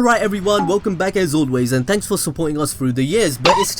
Alright everyone, welcome back as always, and thanks for supporting us through the years. But it's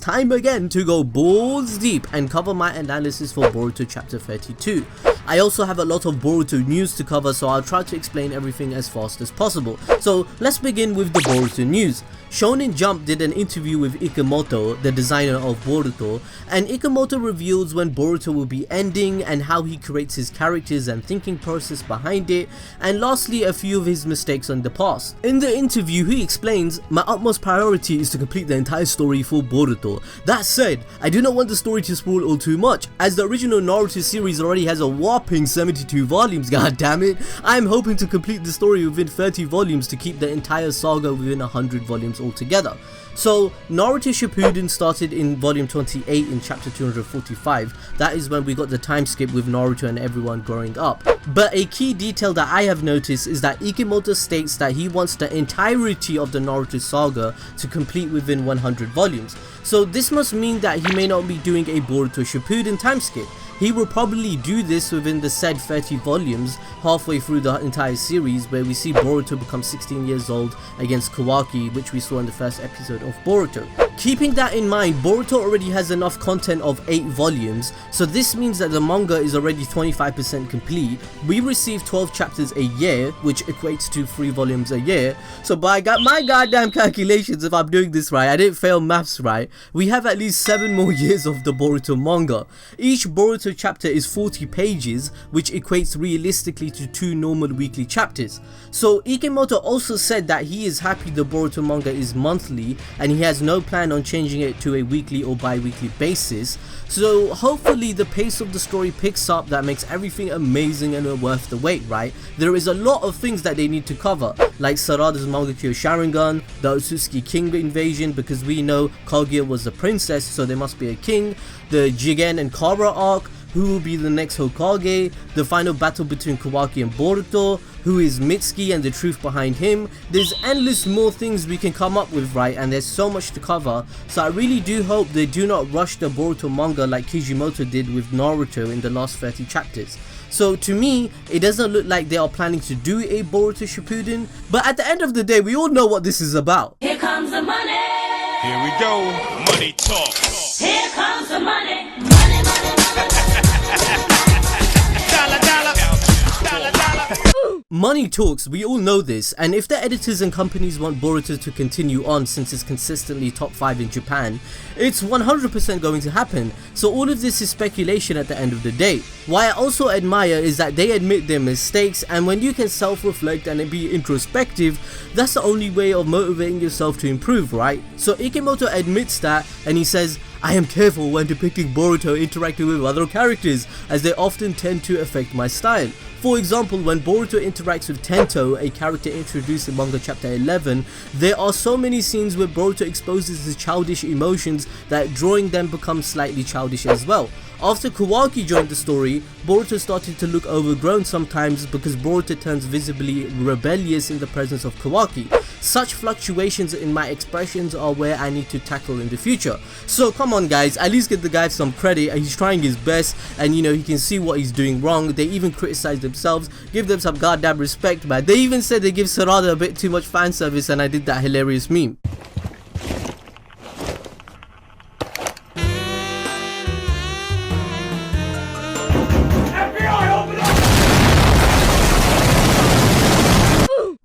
time again to go balls deep and cover my analysis for Boruto Chapter 32. I also have a lot of Boruto news to cover, so I'll try to explain everything as fast as possible. So let's begin with the Boruto news. Shonen Jump did an interview with Ikemoto, the designer of Boruto, and Ikemoto reveals when Boruto will be ending and how he creates his characters and thinking process behind it, and lastly a few of his mistakes in the past. In the interview he explains, "My utmost priority is to complete the entire story for Boruto. That said, I do not want the story to spoil all too much, as the original Naruto series already has a whopping 72 volumes, god damn it. I am hoping to complete the story within 30 volumes to keep the entire saga within 100 volumes altogether." So Boruto Shippuden started in volume 28 in chapter 245. That is when we got the time skip with Naruto and everyone growing up. But a key detail that I have noticed is that Ikemoto states that he wants the entirety of the Naruto saga to complete within 100 volumes. So this must mean that he may not be doing a Boruto Shippuden time skip. He will probably do this within the said 30 volumes, halfway through the entire series, where we see Boruto become 16 years old against Kawaki, which we saw in the first episode of Boruto. Keeping that in mind, Boruto already has enough content of 8 volumes, so this means that the manga is already 25% complete. We receive 12 chapters a year, which equates to 3 volumes a year, so by my goddamn calculations, if I'm doing this right, I didn't fail maths right, we have at least 7 more years of the Boruto manga. Each Boruto chapter is 40 pages, which equates realistically to 2 normal weekly chapters. So Ikemoto also said that he is happy the Boruto manga is monthly and he has no plan on changing it to a weekly or bi-weekly basis. So hopefully the pace of the story picks up, that makes everything amazing and worth the wait, right? There is a lot of things that they need to cover, like Sarada's Mangekyo Sharingan, the Otsutsuki King invasion, because we know Kaguya was a princess, so there must be a king, the Jigen and Kara arc, who will be the next Hokage, the final battle between Kawaki and Boruto, who is Mitsuki and the truth behind him. There's endless more things we can come up with, right, and there's so much to cover, so I really do hope they do not rush the Boruto manga like Kishimoto did with Naruto in the last 30 chapters. So to me, it doesn't look like they are planning to do a Boruto Shippuden, but at the end of the day, we all know what this is about. Here comes the money. Here we go. Money talk. Here comes the money. Money, money, money. Dollar, dollar. Dollar, dollar. Money talks, we all know this, and if the editors and companies want Boruto to continue on since it's consistently top 5 in Japan, it's 100% going to happen, so all of this is speculation at the end of the day. What I also admire is that they admit their mistakes, and when you can self-reflect and be introspective, that's the only way of motivating yourself to improve, right? So Ikemoto admits that, and he says, "I am careful when depicting Boruto interacting with other characters, as they often tend to affect my style. For example, when Boruto interacts with Tento, a character introduced in manga chapter 11, there are so many scenes where Boruto exposes his childish emotions that drawing them becomes slightly childish as well. After Kawaki joined the story, Boruto started to look overgrown sometimes because Boruto turns visibly rebellious in the presence of Kawaki. Such fluctuations in my expressions are where I need to tackle in the future." So come on guys, at least give the guy some credit. He's trying his best, and you know, he can see what he's doing wrong. They even criticize themselves, give them some goddamn respect, man. They even said they give Sarada a bit too much fan service, and I did that hilarious meme.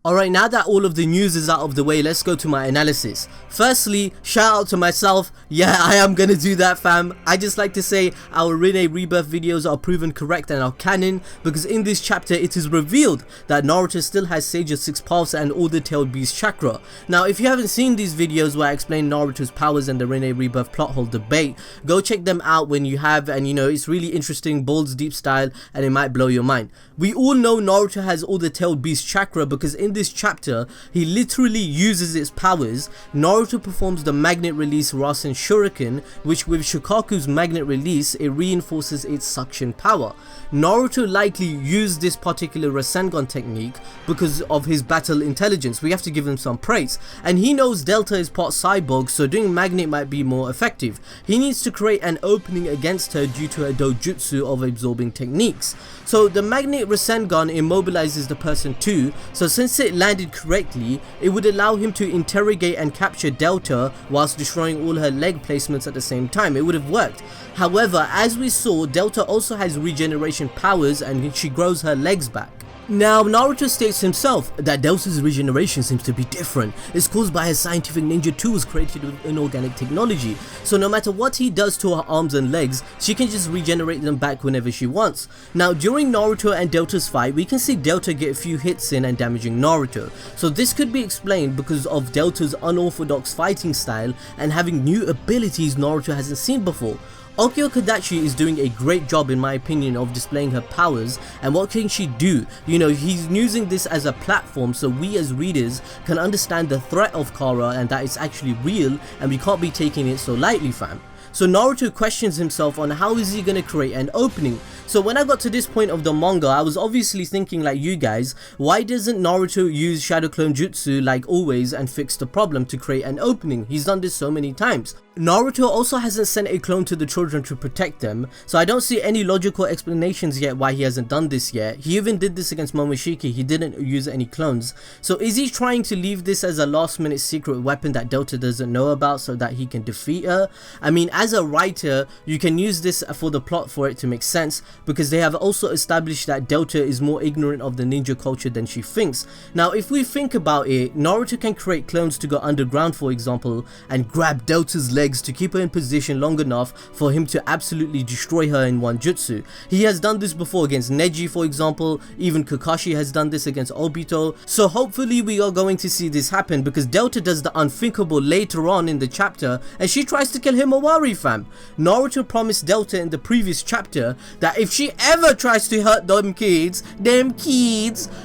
Alright, now that all of the news is out of the way, let's go to my analysis. Firstly, shout out to myself. Yeah, I am gonna do that, fam. I just like to say our Rinne Rebirth videos are proven correct and are canon, because in this chapter it is revealed that Naruto still has Sage of 6 Paths and all the Tailed Beast chakra. Now, if you haven't seen these videos where I explain Naruto's powers and the Rinne Rebirth plot hole debate, go check them out when you have, and you know, it's really interesting, balls deep style, and it might blow your mind. We all know Naruto has all the Tailed Beast chakra because in this chapter, he literally uses its powers. Naruto performs the magnet release Rasen Shuriken, which with Shukaku's magnet release, it reinforces its suction power. Naruto likely used this particular Rasengan technique because of his battle intelligence. We have to give him some praise. And he knows Delta is part cyborg, so doing magnet might be more effective. He needs to create an opening against her due to her dojutsu of absorbing techniques. So the magnet Rasengan immobilizes the person too, so since it it landed correctly, it would allow him to interrogate and capture Delta whilst destroying all her leg placements at the same time. It would have worked. However, as we saw, Delta also has regeneration powers and she grows her legs back. Now, Naruto states himself that Delta's regeneration seems to be different. It's caused by her scientific ninja tools created with inorganic technology. So no matter what he does to her arms and legs, she can just regenerate them back whenever she wants. Now, during Naruto and Delta's fight, we can see Delta get a few hits in and damaging Naruto. So this could be explained because of Delta's unorthodox fighting style and having new abilities Naruto hasn't seen before. Okio Kadachi is doing a great job in my opinion of displaying her powers, and what can she do? You know, he's using this as a platform so we as readers can understand the threat of Kara and that it's actually real and we can't be taking it so lightly, fam. So Naruto questions himself on how is he gonna create an opening. So when I got to this point of the manga, I was obviously thinking like you guys, why doesn't Naruto use Shadow Clone Jutsu like always and fix the problem to create an opening? He's done this so many times. Naruto also hasn't sent a clone to the children to protect them, so I don't see any logical explanations yet why he hasn't done this yet. He even did this against Momoshiki, he didn't use any clones. So is he trying to leave this as a last minute secret weapon that Delta doesn't know about so that he can defeat her? I mean, as a writer, you can use this for the plot for it to make sense, because they have also established that Delta is more ignorant of the ninja culture than she thinks. Now if we think about it, Naruto can create clones to go underground for example, and grab Delta's legs to keep her in position long enough for him to absolutely destroy her in one jutsu. He has done this before against Neji for example, even Kakashi has done this against Obito, so hopefully we are going to see this happen because Delta does the unthinkable later on in the chapter and she tries to kill Himawari, fam. Naruto promised Delta in the previous chapter that if she ever tries to hurt them kids,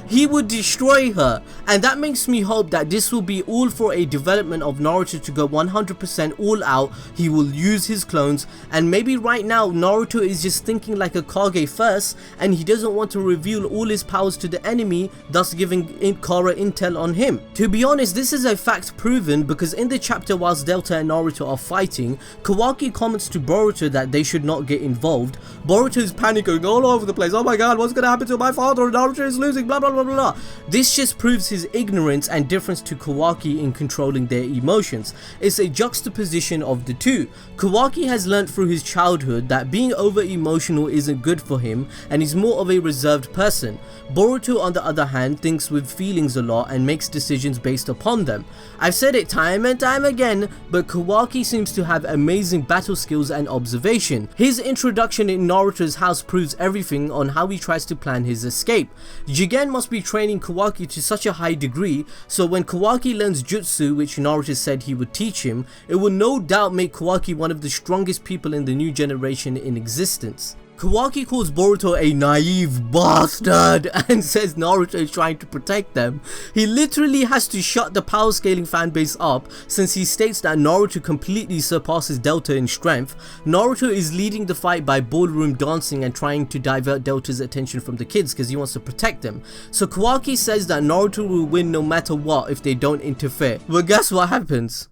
he would destroy her, and that makes me hope that this will be all for a development of Naruto to go 100% all out. He will use his clones, and maybe right now Naruto is just thinking like a Kage first and he doesn't want to reveal all his powers to the enemy, thus giving Kara intel on him. To be honest, this is a fact proven because in the chapter whilst Delta and Naruto are fighting, Kawaki comments to Boruto that they should not get involved. Boruto is panicking all over the place. Oh my god, what's gonna happen to my father? Naruto is losing, blah blah blah blah. This just proves his ignorance and difference to Kawaki in controlling their emotions. It's a juxtaposition of the two. Kawaki has learnt through his childhood that being over emotional isn't good for him and he's more of a reserved person. Boruto on the other hand thinks with feelings a lot and makes decisions based upon them. I've said it time and time again, but Kawaki seems to have amazing battle skills and observation. His introduction in Naruto's house proves everything on how he tries to plan his escape. Jigen must be training Kawaki to such a high degree, so when Kawaki learns jutsu, which Naruto said he would teach him, it will no doubt make Kawaki one of the strongest people in the new generation in existence. Kawaki calls Boruto a naive bastard and says Naruto is trying to protect them. He literally has to shut the power scaling fanbase up since he states that Naruto completely surpasses Delta in strength. Naruto is leading the fight by ballroom dancing and trying to divert Delta's attention from the kids because he wants to protect them. So Kawaki says that Naruto will win no matter what if they don't interfere. But guess what happens?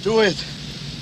Do it!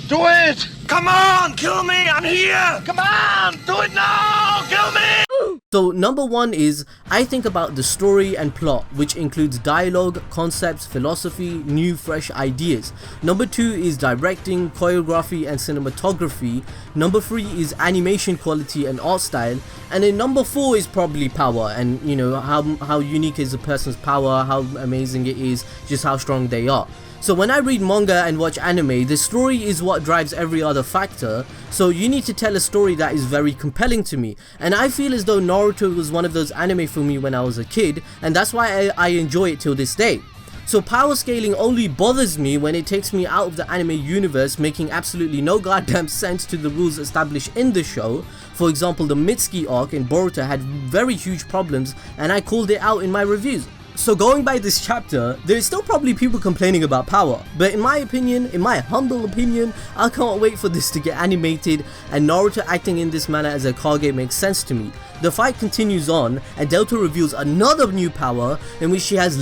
Do it! Come on! Kill me! I'm here! Come on! Do it now! Kill me! So number one is, I think about the story and plot, which includes dialogue, concepts, philosophy, new fresh ideas. Number two is directing, choreography and cinematography. Number three is animation quality and art style. And then number four is probably power, and you know, how unique is a person's power, how amazing it is, just how strong they are. So when I read manga and watch anime, the story is what drives every other factor, so you need to tell a story that is very compelling to me. And I feel as though Naruto was one of those anime for me when I was a kid, and that's why I enjoy it till this day. So power scaling only bothers me when it takes me out of the anime universe, making absolutely no goddamn sense to the rules established in the show. For example, the Mitsuki arc in Boruto had very huge problems, and I called it out in my reviews. So going by this chapter, there is still probably people complaining about power, but in my opinion, in my humble opinion, I can't wait for this to get animated, and Naruto acting in this manner as a Kage makes sense to me. The fight continues on, and Delta reveals another new power in which she has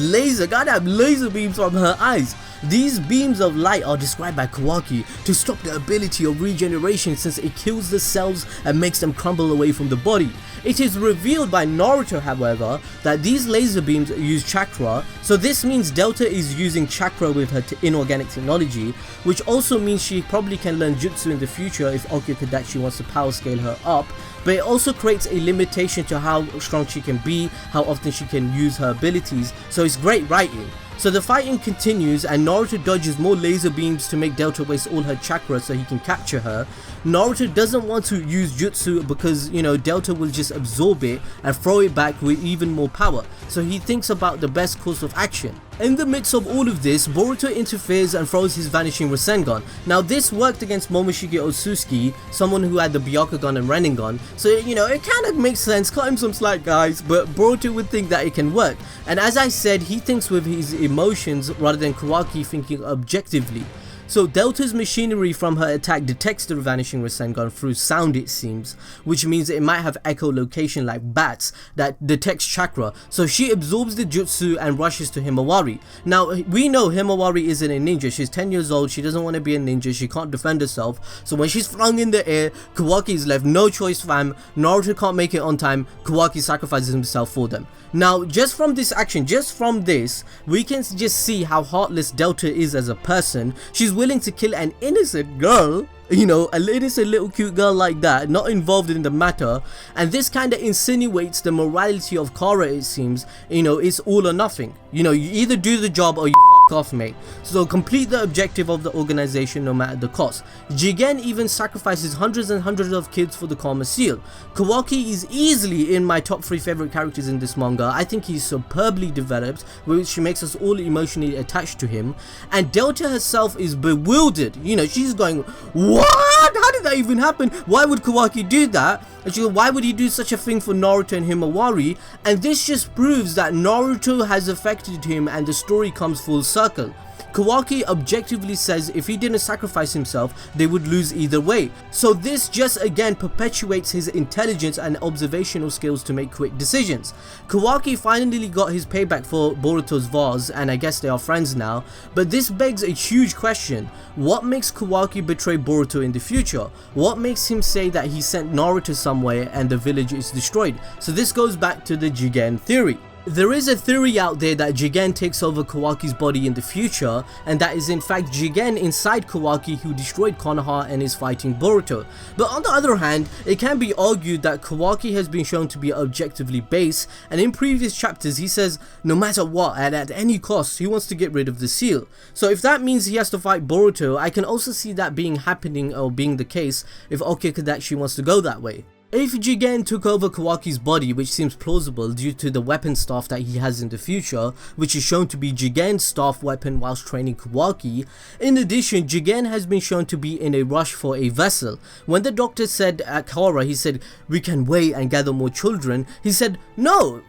goddamn laser beams from her eyes. These beams of light are described by Kawaki to stop the ability of regeneration since it kills the cells and makes them crumble away from the body. It is revealed by Naruto, however, that these laser beams use chakra, so this means Delta is using chakra with her inorganic technology, which also means she probably can learn jutsu in the future if Okyo-Kadachi wants to power scale her up, but it also creates a limitation to how strong she can be, how often she can use her abilities, so it's great writing. So the fighting continues and Naruto dodges more laser beams to make Delta waste all her chakra so he can capture her. Naruto doesn't want to use jutsu because, you know, Delta will just absorb it and throw it back with even more power, so he thinks about the best course of action. In the midst of all of this, Boruto interferes and throws his vanishing Rasengan. Now this worked against Momoshige Otsutsuki, someone who had the Byakugan and Rinnegan, so you know, it kind of makes sense, cut him some slack guys, but Boruto would think that it can work. And as I said, he thinks with his emotions rather than Kawaki thinking objectively. So Delta's machinery from her attack detects the vanishing Rasengan through sound, it seems, which means it might have echolocation like bats that detects chakra, so she absorbs the jutsu and rushes to Himawari. Now we know Himawari isn't a ninja, she's 10 years old, she doesn't want to be a ninja, she can't defend herself, so when she's flung in the air, Kawaki is left no choice fam, Naruto can't make it on time, Kawaki sacrifices himself for them. Now just from this action, just from this, we can just see how heartless Delta is as a person. She's willing to kill an innocent girl, you know, an innocent little cute girl like that, not involved in the matter, and this kind of insinuates the morality of Kara, it seems. You know, it's all or nothing, you know, you either do the job or you f**k off, mate. So complete the objective of the organization no matter the cost. Jigen even sacrifices hundreds and hundreds of kids for the Karma Seal. Kawaki is easily in my top 3 favorite characters in this manga. I think he's superbly developed, which makes us all emotionally attached to him, and Delta herself is bewildered, you know, she's going, what? How did that even happen? Why would Kawaki do that? And she goes, why would he do such a thing for Naruto and Himawari? And this just proves that Naruto has affected him and the story comes full circle. Kawaki objectively says if he didn't sacrifice himself, they would lose either way. So this just again perpetuates his intelligence and observational skills to make quick decisions. Kawaki finally got his payback for Boruto's vase, and I guess they are friends now, but this begs a huge question. What makes Kawaki betray Boruto in the future? What makes him say that he sent Naruto somewhere and the village is destroyed? So this goes back to the Jigen theory. There is a theory out there that Jigen takes over Kawaki's body in the future, and that is in fact Jigen inside Kawaki who destroyed Konoha and is fighting Boruto. But on the other hand, it can be argued that Kawaki has been shown to be objectively base, and in previous chapters he says no matter what and at any cost he wants to get rid of the seal. So if that means he has to fight Boruto, I can also see that being happening or being the case if Okyo-Kadachi wants to go that way. If Jigen took over Kawaki's body, which seems plausible due to the weapon staff that he has in the future, which is shown to be Jigen's staff weapon whilst training Kawaki. In addition, Jigen has been shown to be in a rush for a vessel. When the doctor said at Kara, he said, we can wait and gather more children, he said, no,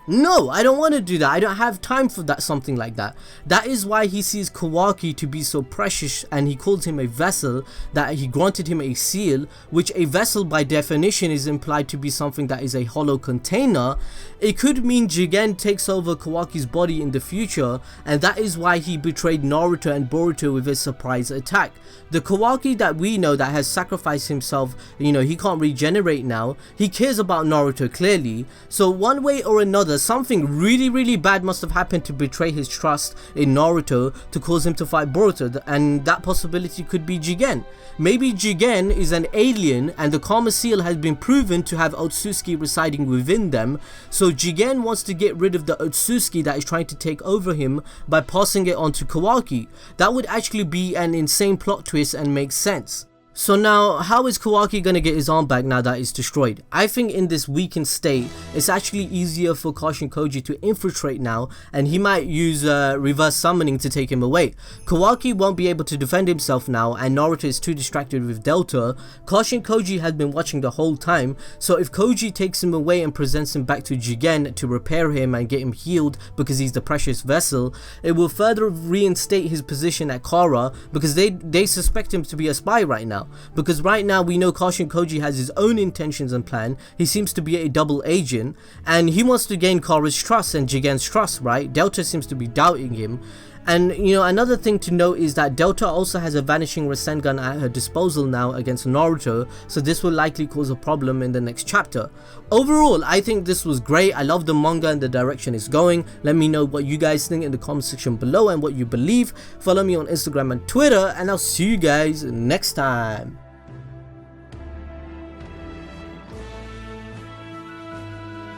I don't want to do that, I don't have time for that, something like that. That is why he sees Kawaki to be so precious and he calls him a vessel, that he granted him a seal, which a vessel by definition is implied to be something that is a hollow container. It could mean Jigen takes over Kawaki's body in the future, and that is why he betrayed Naruto and Boruto with his surprise attack. The Kawaki that we know that has sacrificed himself, you know, he can't regenerate now, he cares about Naruto clearly, so one way or another something really bad must have happened to betray his trust in Naruto to cause him to fight Boruto, and that possibility could be Jigen. Maybe Jigen is an alien and the Karma Seal has been proven to have Otsutsuki residing within them, so Jigen wants to get rid of the Otsutsuki that is trying to take over him by passing it on to Kawaki. That would actually be an insane plot twist and make sense. So now, how is Kawaki gonna get his arm back now that it's destroyed? I think in this weakened state, it's actually easier for Kashin Koji to infiltrate now, and he might use reverse summoning to take him away. Kawaki won't be able to defend himself now, and Naruto is too distracted with Delta. Kashin Koji has been watching the whole time, so if Koji takes him away and presents him back to Jigen to repair him and get him healed because he's the precious vessel, it will further reinstate his position at Kara because they suspect him to be a spy right now. now, because right now we know Kashin Koji has his own intentions and plan. He seems to be a double agent, and he wants to gain Kara's trust and Jigen's trust, right? Delta seems to be doubting him. And you know, another thing to note is that Delta also has a vanishing Rasengan at her disposal now against Naruto, so this will likely cause a problem in the next chapter. Overall, I think this was great. I love the manga and the direction it's going. Let me know what you guys think in the comment section below and what you believe. Follow me on Instagram and Twitter, and I'll see you guys next time.